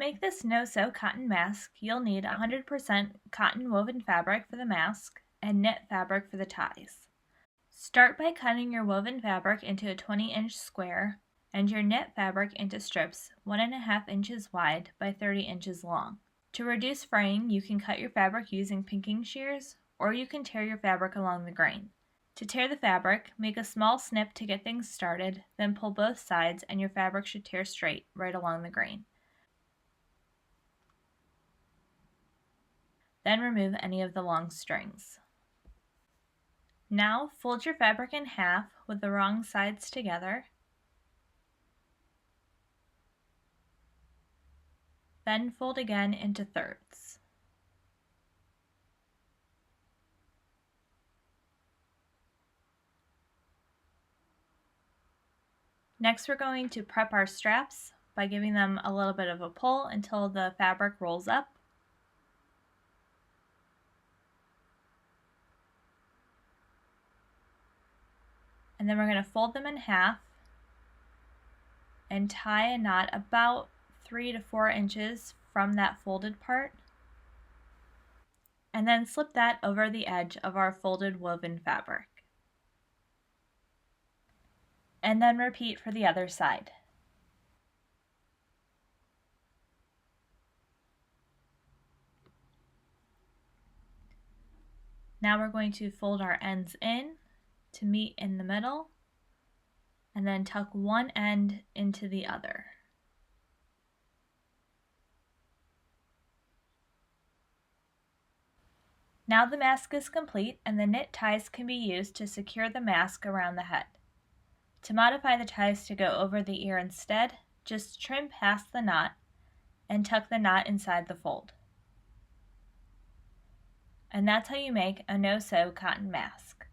make this no-sew cotton mask, you'll need 100% cotton woven fabric for the mask and knit fabric for the ties. Start by cutting your woven fabric into a 20-inch square and your knit fabric into strips 1.5 inches wide by 30 inches long. To reduce fraying, you can cut your fabric using pinking shears, or you can tear your fabric along the grain. To tear the fabric, make a small snip to get things started, then pull both sides and your fabric should tear straight right along the grain. Then remove any of the long strings. Now fold your fabric in half with the wrong sides together. Then fold again into thirds. Next, we're going to prep our straps by giving them a little bit of a pull until the fabric rolls up. And then we're going to fold them in half and tie a knot about 3 to 4 inches from that folded part. And then slip that over the edge of our folded woven fabric. And then repeat for the other side. Now we're going to fold our ends in to meet in the middle, and then tuck one end into the other. Now the mask is complete and the knit ties can be used to secure the mask around the head. To modify the ties to go over the ear instead, just trim past the knot and tuck the knot inside the fold. And that's how you make a no-sew cotton mask.